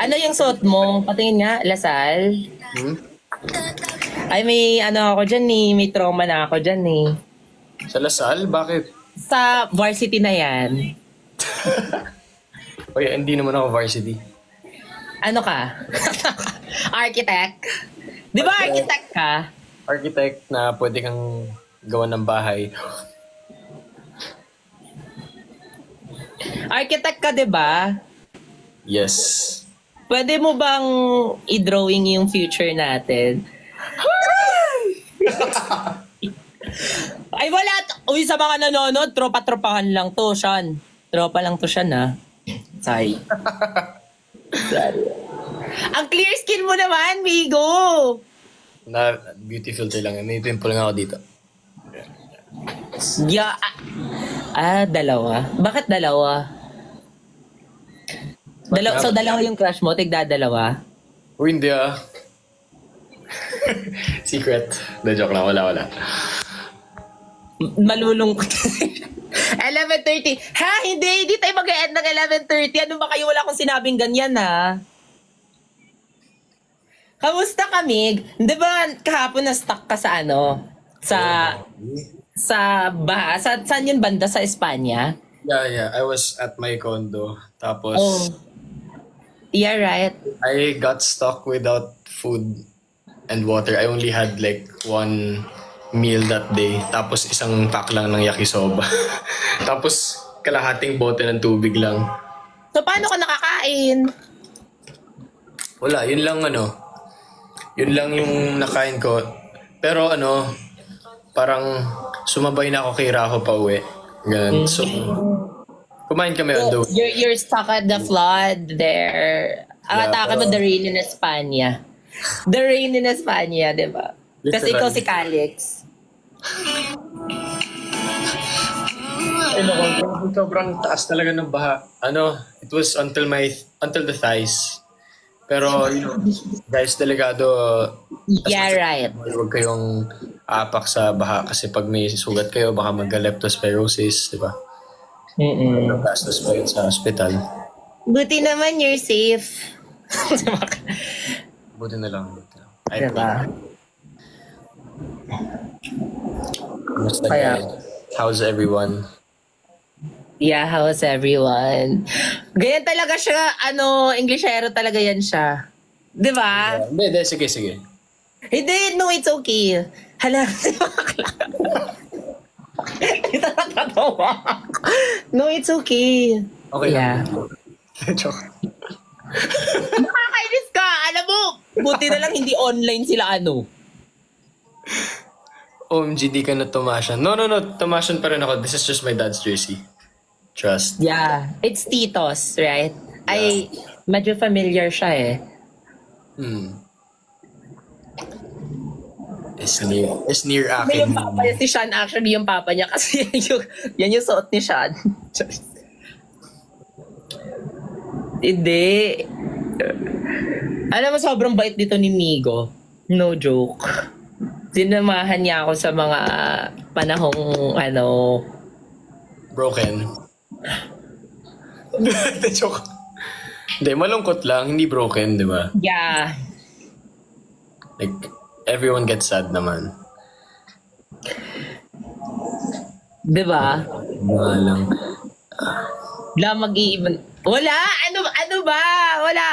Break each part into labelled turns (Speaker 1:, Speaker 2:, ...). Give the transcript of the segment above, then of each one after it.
Speaker 1: Ano yung suot mo? Patingin nga, Lasal.
Speaker 2: Hmm?
Speaker 1: Ay, may ano ako dyan eh. May trauma na ako dyan eh.
Speaker 2: Sa Lasal? Bakit?
Speaker 1: Sa varsity na yan.
Speaker 2: Oy, hindi naman ako varsity.
Speaker 1: Ano ka? Architect? Di ba architect ka?
Speaker 2: Architect na pwede kang gawan ng bahay.
Speaker 1: Architect ka, di ba?
Speaker 2: Yes.
Speaker 1: Pwede mo bang i-drawing yung future natin? Ay, wala. Uy, sa mga nanonood, tropa-tropahan lang to, Sean. Tropa lang to, Sean, ha? Sorry. Sorry. Ang clear skin mo naman, Migo!
Speaker 2: Na beauty filter lang. May pimple nga ako dito.
Speaker 1: Yeah. Dalawa. Bakit dalawa? So, dalawa yung crush mo? Tigda-dalawa?
Speaker 2: O hindi ah. Secret. The joke lang. Wala.
Speaker 1: Malulungkot. 11:30. Ha? Hindi tayo mag-e-end ng 11:30. Ano ba kayo? Wala akong sinabing ganyan, ha? Kamusta kami? Di ba kahapon na-stuck ka sa ano? Saan yun banda? Sa Espanya?
Speaker 2: Yeah. I was at my condo. Tapos,
Speaker 1: Yeah, right.
Speaker 2: I got stuck without food and water. I only had like one meal that day. Tapos isang pack lang ng yakisoba. Tapos kalahating bote ng tubig lang.
Speaker 1: So, paano ka nakakain?
Speaker 2: Wala, yun lang Yun lang yung nakain ko. Pero parang sumabay na ako kay Raho pa uwi. Ganun. So, kumain kami on the way.
Speaker 1: You're stuck at the flood there. Ang atake mo, the rain in Espanya. The rain in Espanya, di ba? Kasi ikaw si Calix.
Speaker 2: Sobrang taas talaga ng baha. It was until the thighs. Pero, guys, delikado.
Speaker 1: Yeah, right.
Speaker 2: Huwag kayong apak sa baha kasi pag may sugat kayo, baka magka-leptospirosis, di ba? Gastos pa yun sa hospital.
Speaker 1: Buti naman you're safe.
Speaker 2: Buti na lang.
Speaker 1: Diba?
Speaker 2: Kamusta
Speaker 1: Kaya-
Speaker 2: guys? How's everyone?
Speaker 1: Yeah, how's everyone? Ganyan talaga siya, Englishero talaga yan siya. Di ba?
Speaker 2: Hindi, sige.
Speaker 1: Hindi, no, it's okay. Hala, si Bakla. Ito nakatawa. No, it's okay.
Speaker 2: Okay
Speaker 1: Yeah.
Speaker 2: lang. Joke.
Speaker 1: Nakakainis ka. Alam mo, buti na lang hindi online sila
Speaker 2: OMG, di ka na tumasyan. No. Tumasyan pa rin ako. This is just my dad's jersey. Trust.
Speaker 1: Yeah, it's Titos, right? Ay, medyo familiar siya eh.
Speaker 2: Is near
Speaker 1: May yung
Speaker 2: akin.
Speaker 1: papa niya si Sean, actually yung papa niya kasi yan yung suot ni Sean. Hindi. Alam mo, sobrang bait dito ni Migo. No joke. Sinamahan niya ako sa mga panahong
Speaker 2: Broken. Joke. Hindi, malungkot lang. Hindi broken, di ba?
Speaker 1: Yeah.
Speaker 2: Like, everyone gets sad naman.
Speaker 1: Di ba?
Speaker 2: Mga lang.
Speaker 1: Wala mag-iiban. Wala! Ano ba? Wala.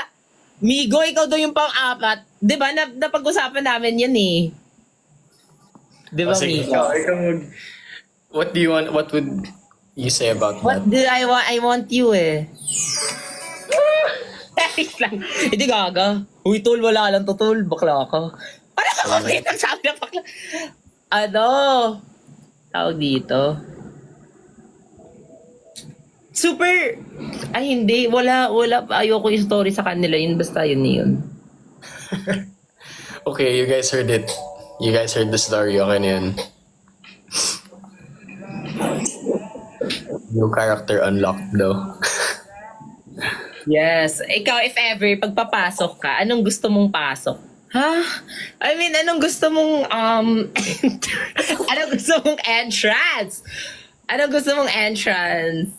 Speaker 1: Migo, ikaw daw yung pang-apat. Di ba? Napag-usapan namin yan eh. Di ba,
Speaker 2: Sige,
Speaker 1: Migo?
Speaker 2: ikaw what do you want? What would you say about
Speaker 1: What
Speaker 2: that?
Speaker 1: do I want? I want you eh. Lang. Hindi gaga. Uy, tol, wala lang to, tol. Bakla ka. Parang ako pinagsabi na bakla. Tawag dito. Super. Ay, hindi. Wala. Ayoko yung story sa kanila. Yun, basta yun.
Speaker 2: Okay, you guys heard it. You guys heard the story. Okay na yun. New character unlocked though.
Speaker 1: Yes. Ikaw, if ever, pagpapasok ka, anong gusto mong pasok? Ha? I mean, anong gusto mong, anong gusto mong entrance? Anong gusto mong entrance?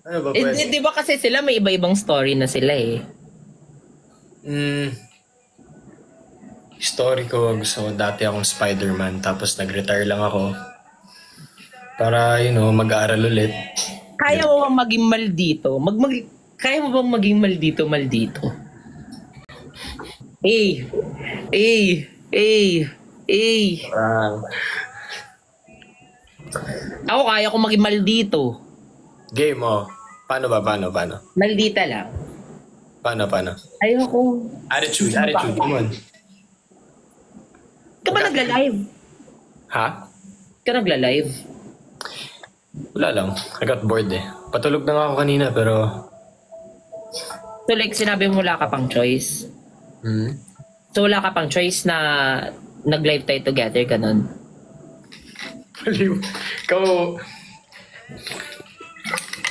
Speaker 2: Ano ba
Speaker 1: Eh,
Speaker 2: pwede?
Speaker 1: di ba kasi sila may iba-ibang story na sila eh.
Speaker 2: Story ko, gusto ko dati akong Spider-Man tapos nag-retire lang ako para, mag-aaral ulit.
Speaker 1: Kaya mo bang maging maldito? Kaya mo bang maging maldito? Eh, eh, eh, eh. Ako kaya ko maging maldito.
Speaker 2: Game, oh. Paano ba? Paano?
Speaker 1: Maldita lang.
Speaker 2: Paano?
Speaker 1: Ayoko.
Speaker 2: Attitude. Come on.
Speaker 1: Ka ba nagla-live?
Speaker 2: Ha?
Speaker 1: Ka nagla-live?
Speaker 2: Wala lang. I got bored eh. Patulog na nga ako kanina pero...
Speaker 1: So like sinabi mo wala ka pang choice. So wala ka pang choice na nag-live tayo together, ganun.
Speaker 2: Baliw. Ikaw...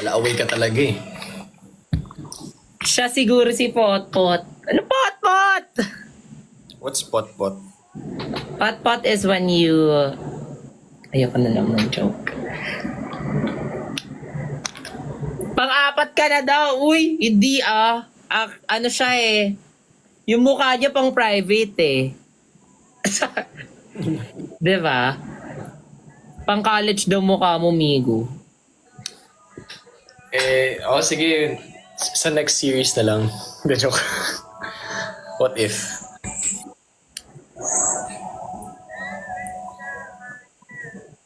Speaker 2: Wala, away ka talaga eh.
Speaker 1: Siya siguro si Potpot. Ano Potpot?
Speaker 2: What's pot-pot?
Speaker 1: Potpot is when you... Ayoko na lang ng joke. Pang-apat ka na daw. Uy, hindi ano siya eh. Yung mukha niya pang private eh. Diba? Pang college daw mukha mo, Migo.
Speaker 2: Sige. Sa next series na lang. The joke. What if?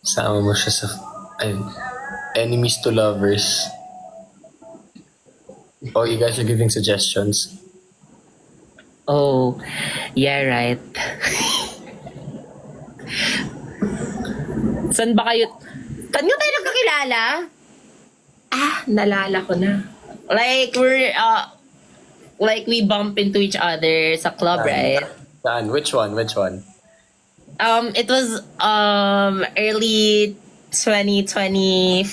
Speaker 2: Sama mo siya sa... enemies to lovers. Oh, you guys are giving suggestions.
Speaker 1: Oh, yeah, right. Saan ba kayo? Saan nyo tayo nagkakilala? Nalala ko na. Like, we bump into each other sa club, right?
Speaker 2: Saan? Which one?
Speaker 1: It was, early 2022?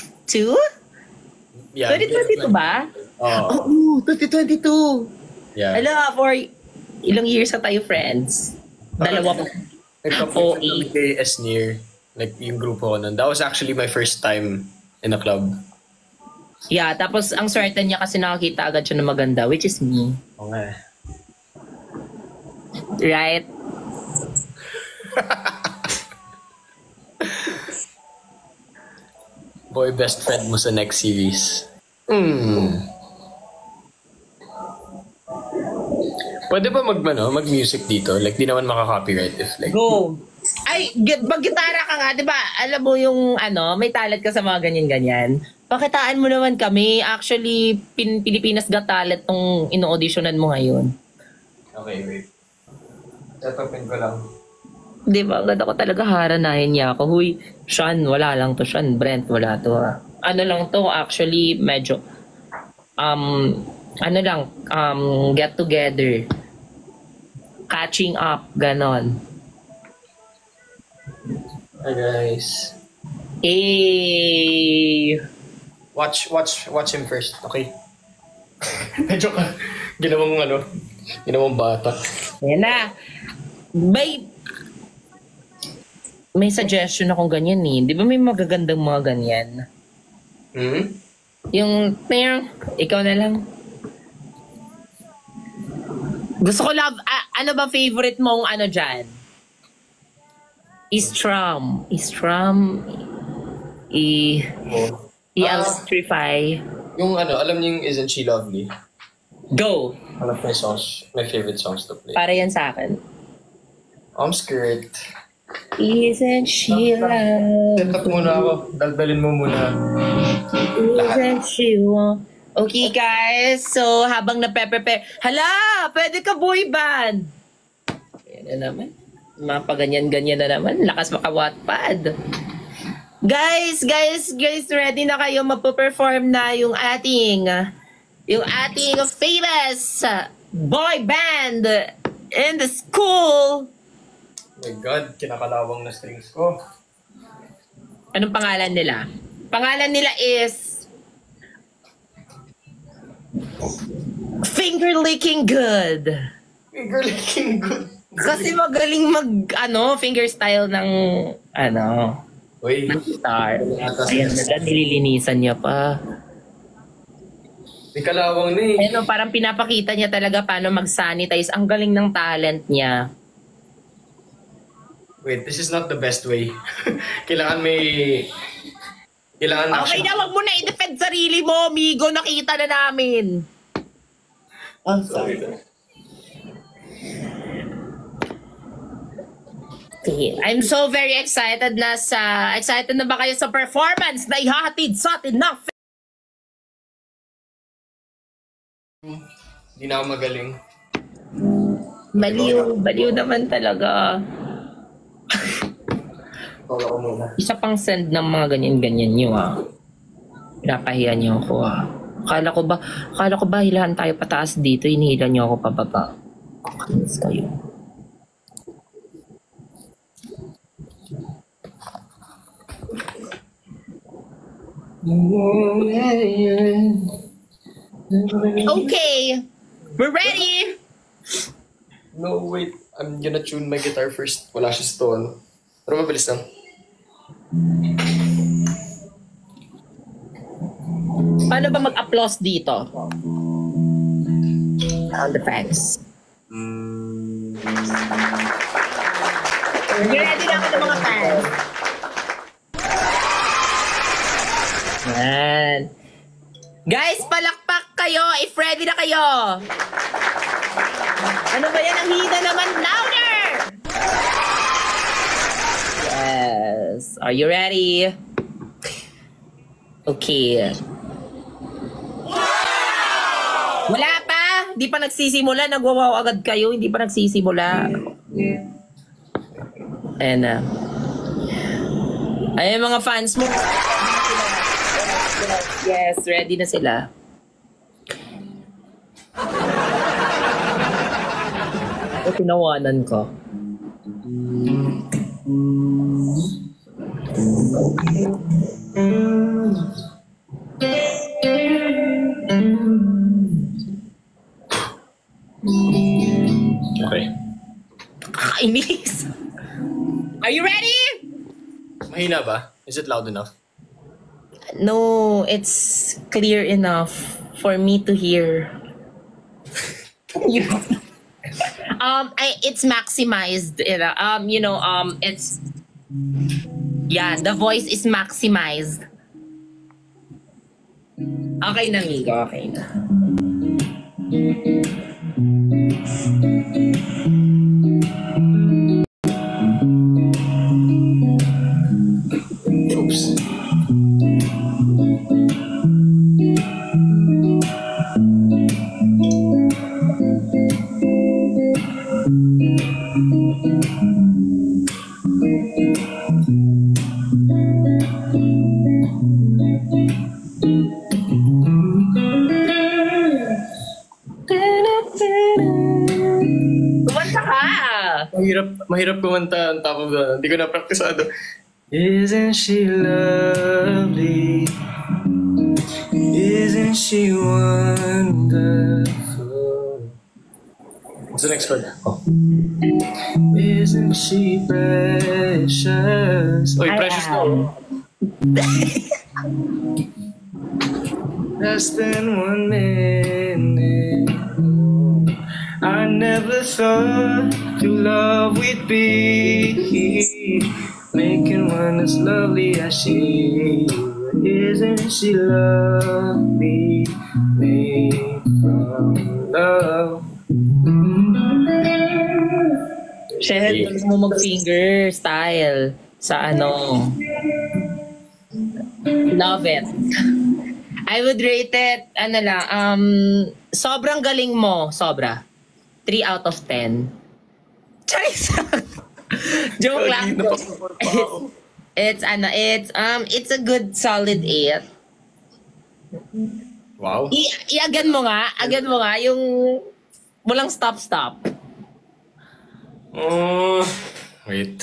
Speaker 2: Yeah.
Speaker 1: 2022 ba?
Speaker 2: Oh.
Speaker 1: 2022.
Speaker 2: Yeah.
Speaker 1: Ala, for ilang years na tayo friends? Dalawa pa.
Speaker 2: Nagka-play kay Esnir. Like, yung grupo ko nun. That was actually my first time in a club.
Speaker 1: Yeah, tapos ang swerte niya kasi nakakita agad siya ng maganda, which is me.
Speaker 2: Oo nga.
Speaker 1: Right?
Speaker 2: Boy, best friend mo sa next series. Pwede ba mag-music dito? Like, di naman makaka-copyright if like...
Speaker 1: Go! Ay, mag-gitara ka nga, di ba? Alam mo yung, may talent ka sa mga ganyan-ganyan. Pakitaan mo naman kami. Actually, Pilipinas Got Talent tong ino-auditionan mo ngayon.
Speaker 2: Okay, wait. Setupin ko lang.
Speaker 1: Di ba? Ganda ko talaga haranahin niya ako. Huy, Sean, wala lang to. Sean, Brent, wala to. Ano lang to, actually, medyo, get together. Catching up, ganon.
Speaker 2: Hi, guys.
Speaker 1: Eh,
Speaker 2: Watch him first, okay? Medyo ka, ginawang bata.
Speaker 1: yan na. May suggestion akong ganyan eh. Di ba may magagandang mga ganyan? Yung, ikaw na lang. Gusto ko ano ba favorite mong dyan? Istrum. I-electrify.
Speaker 2: Yung alam niyo yung Isn't She Lovely?
Speaker 1: Go!
Speaker 2: One of my favorite songs to play.
Speaker 1: Para yan sa akin.
Speaker 2: Skirt.
Speaker 1: Isn't she lovely?
Speaker 2: Set up muna ako. Daldalin mo muna.
Speaker 1: Isn't she warm? Okay guys, so habang nape-prepare, hala, pwede ka boy band. Ayan na naman. Mapaganyan-ganyan na naman. Lakas maka-Wattpad. Guys, ready na kayo? Magpo-perform na yung ating famous boy band in the school.
Speaker 2: Oh my God, kinakalawang na strings ko.
Speaker 1: Anong pangalan nila? Pangalan nila is Finger Licking Good.
Speaker 2: Finger Licking Good.
Speaker 1: Kasi magaling finger style ng
Speaker 2: Uy.
Speaker 1: star. Ayan, nililinisan niya pa.
Speaker 2: May kalawang na eh.
Speaker 1: Ano, parang pinapakita niya talaga paano mag-sanitize. Ang galing ng talent niya.
Speaker 2: Wait, this is not the best way. Kailangan
Speaker 1: Okay na, wag mo na i-defend sarili mo, Migo. Nakita na namin. I'm sorry. Okay. I'm so very excited na excited na ba kayo sa performance na ihahatid sa atin ng
Speaker 2: Hindi na ako magaling.
Speaker 1: Baliw naman talaga.
Speaker 2: Wala ko muna.
Speaker 1: Isa pang send ng mga ganyan-ganyan nyo Pinapahiya niyo ako Akala ko ba hilahan tayo pataas dito, inihila niyo ako pababa. Kakainis kayo. Okay, we're ready.
Speaker 2: No, wait. I'm gonna tune my guitar first. Wala siya stone. Pero mabilis lang.
Speaker 1: Paano ba mag-applause dito? Sound effects. Ready na ako ng mga fans. Yan. Guys, palakpak kayo if ready na kayo. Ano ba yan? Ang hina naman. Louder! Yes. Are you ready? Okay. Wala pa? Hindi pa nagsisimula? Nagwawaw agad kayo? Hindi pa nagsisimula? Ayan na. Ayan mga fans mo. Yes, ready na sila. Ito tinawanan ko.
Speaker 2: Okay.
Speaker 1: Kakainis. Are you ready?
Speaker 2: Mahina ba? Is it loud enough?
Speaker 1: No, it's clear enough for me to hear. It's maximized. It's the voice is maximized. Okay na, Migo. Okay na.
Speaker 2: Oops.
Speaker 1: Kumanta ka!
Speaker 2: Mahirap kumanta on top of the... Hindi ko na praktisado. Isn't she lovely? Isn't she wonderful? What's the next word? Oh. Isn't she precious? Oy, precious no. Less than 1 minute. I never thought your love would be making one as lovely as she. Isn't she lovely? Made from love.
Speaker 1: Shell, tuloy mo mag-finger style sa ano. Love it. I would rate it, sobrang galing mo, sobra. 3 out of 10. Charis! Joke lang. It's a good solid 8.
Speaker 2: Wow.
Speaker 1: Iagan mo nga yung walang stop.
Speaker 2: Wait.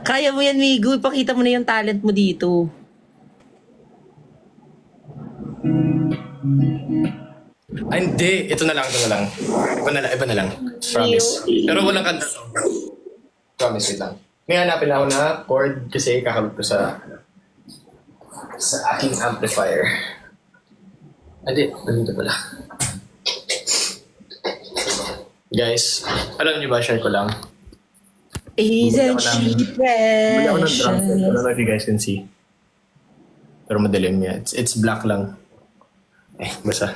Speaker 1: Kaya mo yan, Migo. Ipakita mo na yung talent mo dito.
Speaker 2: Ay, hindi. Ito na lang. Iba na lang. Promise. Pero walang kanta. Promise, wait lang. May hanapin ako na chord kasi kakabit ko sa... sa aking amplifier. Nandito pala. Guys, alam niyo ba, share ko lang.
Speaker 1: Isn't she
Speaker 2: Bumili ako ng drum set. I
Speaker 1: precious?
Speaker 2: don't know if you guys can see. Pero madilim niya. It's black lang. Basta.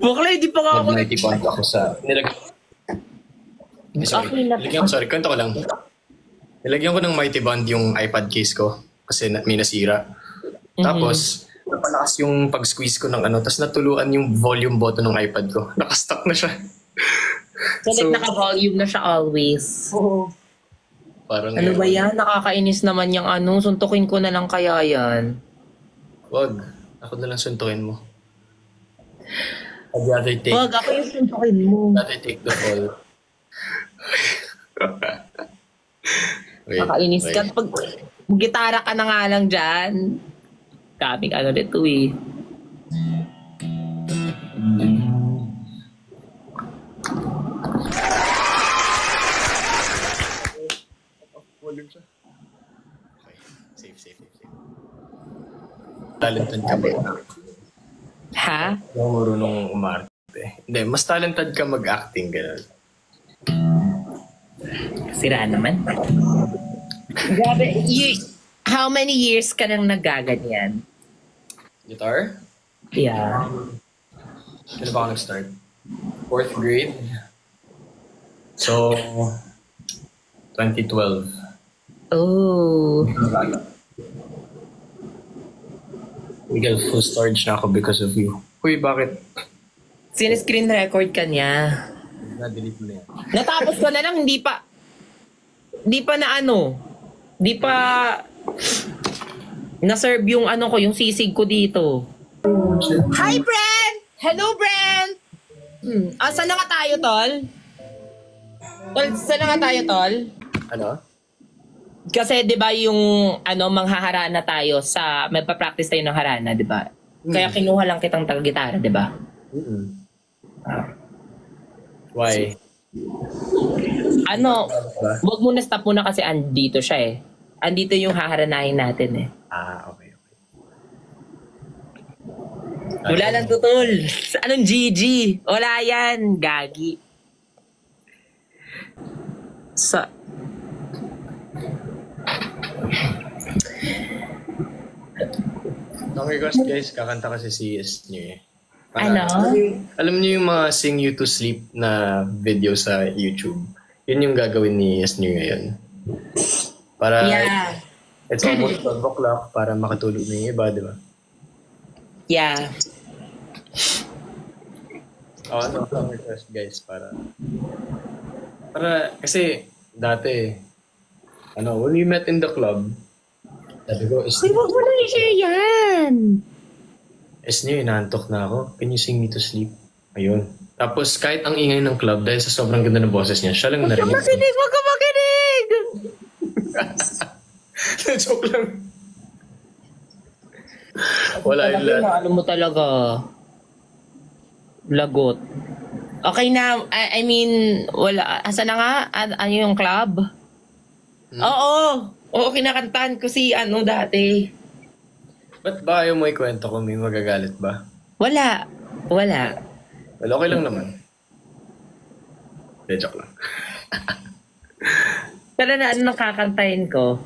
Speaker 1: Bakla, hindi pa nga ako.
Speaker 2: Nag-mighty bond ako sa... Sorry, kwento ko lang. Nilagyan ko ng mighty bond yung iPad case ko kasi may nasira. Tapos, napalakas yung pag-squeeze ko ng tapos natuluan yung volume button ng iPad ko. Nakastuck na siya.
Speaker 1: So, naka-volume na siya always.
Speaker 2: Parang
Speaker 1: Ano ba yan? Nakakainis naman yung suntukin ko na lang kaya yan.
Speaker 2: Wag. Ako na lang suntukin mo. I'd rather take...
Speaker 1: Wag, ako yung suntukin mo.
Speaker 2: Rather take the fall.
Speaker 1: Nakakainis ka. Pag gitara ka na nga lang dyan. Kaming dito eh.
Speaker 2: Volume siya. Okay. Safe. Talented ka ba?
Speaker 1: Ha?
Speaker 2: Yung marunong umarte. Hindi, mas talented ka mag-acting, gano'n.
Speaker 1: Sira naman. Grabe. How many years ka nang nagaganyan?
Speaker 2: Guitar?
Speaker 1: Yeah.
Speaker 2: Kailan ba ako nag-start? 4th grade. So, 2012.
Speaker 1: Oh.
Speaker 2: Miguel, full storage na ako because of you. Uy, bakit?
Speaker 1: Screen record ka niya.
Speaker 2: Na-delete mo na yan.
Speaker 1: Natapos ko na lang, hindi pa na-serve yung ko, yung sisig ko dito. Hi, Brent! Hello, Brent! Saan na nga tayo, Tol? Tol, saan na nga tayo, Tol?
Speaker 2: Ano?
Speaker 1: Kasi 'di ba yung manghaharana tayo sa may pa-practice tayo ng harana, 'di ba? Kaya kinuha lang kitang taga-gitara, 'di ba?
Speaker 2: Why?
Speaker 1: Wag mo na stop muna kasi andito siya eh. Andito yung haharanahin natin eh.
Speaker 2: Okay.
Speaker 1: Wala lang tutol. Anong GG? Wala yan, gagi.
Speaker 2: Okay, guys, kakanta kasi si S niyo eh. Alam niyo yung mga Sing You to Sleep na video sa YouTube? Yun yung gagawin ni S niyo ngayon. Para it's almost 12 o'clock para makatulog na yung iba, di ba?
Speaker 1: Yeah.
Speaker 2: Song request guys para kasi dati when we met in the club, sabi ko,
Speaker 1: Wag mo na i-share yan.
Speaker 2: Inaantok na ako. Can you sing me to sleep? Ayun. Tapos kahit ang ingay ng club, dahil sa sobrang ganda ng boses niya, siya lang narinig.
Speaker 1: Wag ka makinig!
Speaker 2: Joke lang. Wala yun lahat.
Speaker 1: Ano mo talaga? Lagot. Okay na, I mean, wala. Asa na nga? Ano yung club? Oo, kinakantahan ko si dati.
Speaker 2: Ba't ba ayaw mo ikwento ko? May magagalit ba?
Speaker 1: Wala.
Speaker 2: Well, okay lang naman. Joke lang.
Speaker 1: Pero na ano nakakantahin ko?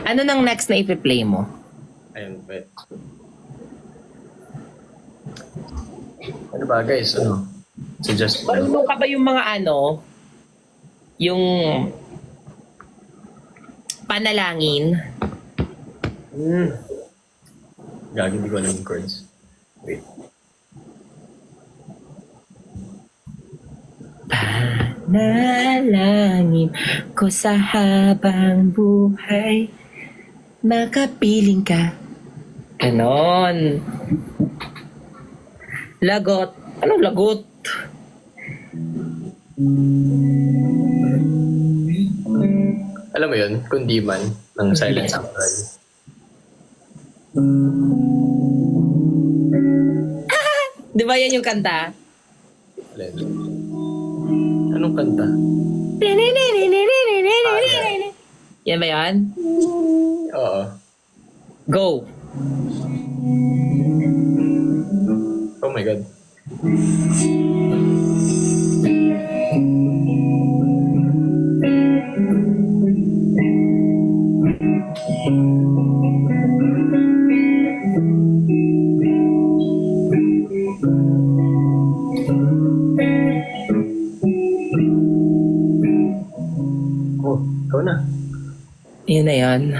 Speaker 1: Ano nang next na ipi-play mo?
Speaker 2: Ayun, wait. Ano ba guys? Suggest mo.
Speaker 1: Marunong ka ba yung mga yung panalangin?
Speaker 2: Gagi, hindi ko alam yung chords. Wait.
Speaker 1: Panalangin ko sa habang buhay, makapiling ka. Ganon. Lagot. Anong lagot?
Speaker 2: Alam mo yun? Kundiman ng Silent Samurai.
Speaker 1: Di ba yan yung kanta?
Speaker 2: Alin? Anong kanta?
Speaker 1: Yan ba yan?
Speaker 2: Oo.
Speaker 1: Go.
Speaker 2: Oh my God. Oh, ikaw na.
Speaker 1: Yan na yan.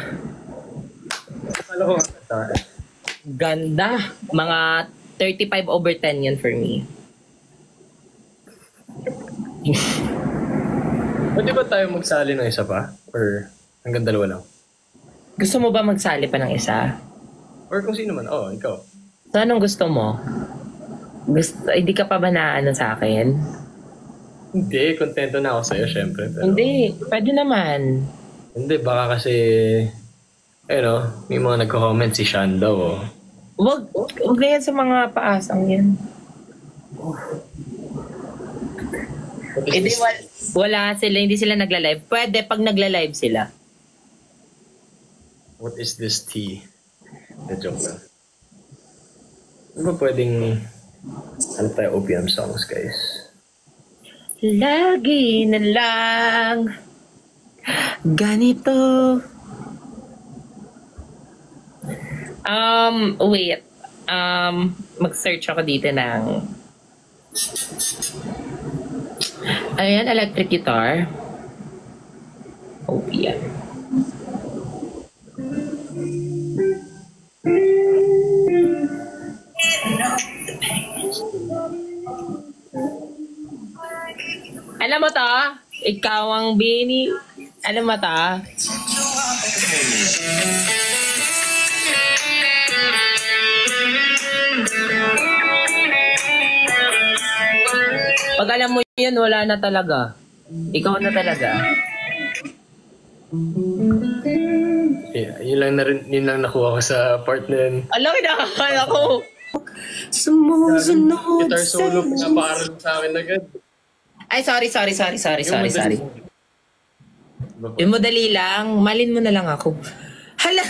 Speaker 2: Akala ko kanta.
Speaker 1: Ganda. Mga 35/10 yan for me.
Speaker 2: Pwede ba tayo magsali ng isa pa? Or hanggang dalawa lang?
Speaker 1: Gusto mo ba magsali pa ng isa?
Speaker 2: Or kung sino man. Oo, ikaw.
Speaker 1: So, anong gusto mo? Hindi ka pa ba naano sa akin?
Speaker 2: Hindi, kontento na ako sa'yo, syempre. Pero,
Speaker 1: Hindi, pwede naman.
Speaker 2: Hindi, baka kasi, may mga nagko-comment si Sean daw, oh.
Speaker 1: Wag na yan sa mga paasang yan. Hindi, wala sila, hindi sila nagla-live. Pwede pag nagla-live sila.
Speaker 2: What is this tea? The joke lang. Ano ba pwedeng, tayo OPM songs, guys?
Speaker 1: Lagi na lang ganito. Wait. Mag-search ako dito ng ayan, electric guitar. OPM. Alam mo to? Ikaw ang bini. Alam mo to? Pag alam mo yan, wala na talaga. Ikaw na talaga.
Speaker 2: Yeah, yun lang nakuha ko sa part na yun.
Speaker 1: Alam, nakakala ko. Sumusunod.
Speaker 2: Guitar solo, pinapaaral sa akin agad.
Speaker 1: Ay, sorry.
Speaker 2: Diba po?
Speaker 1: Yung madali lang, malin mo na lang ako. Hala!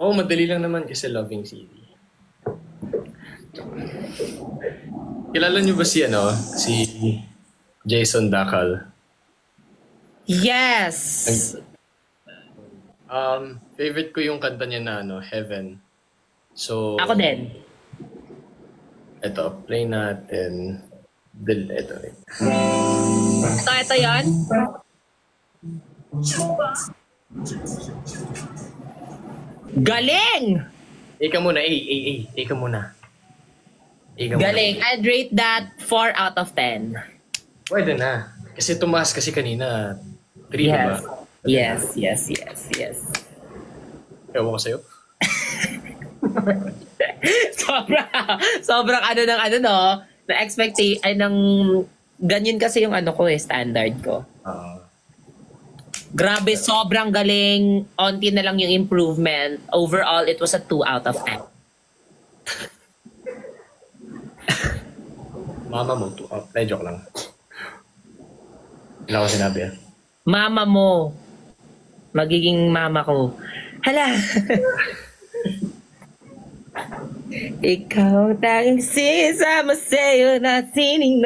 Speaker 2: Madali lang naman kasi Loving City. Kilala niyo ba si Jason Dacal?
Speaker 1: Yes!
Speaker 2: Favorite ko yung kanta niya na Heaven. So,
Speaker 1: Ako din.
Speaker 2: Ito, play natin. Ito.
Speaker 1: Ito yan? Galing!
Speaker 2: Ika muna, Ika muna.
Speaker 1: Galing. I'd rate that 4 out of 10.
Speaker 2: Pwede na. Kasi tumaas kasi kanina. 3, diba?
Speaker 1: Yes.
Speaker 2: Ewan ko sa'yo.
Speaker 1: Sobrang na expectation ay ng ganyan kasi yung standard ko. Grabe, sobrang galing. Onti na lang yung improvement. Overall, it was a 2 out of 10.
Speaker 2: Mama mo, 2 out. Joke lang. Wala ko sinabi.
Speaker 1: Mama mo. Magiging mama ko. Hala! Ikaw ang tanging sisama sa'yo na sining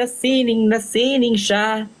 Speaker 1: siya.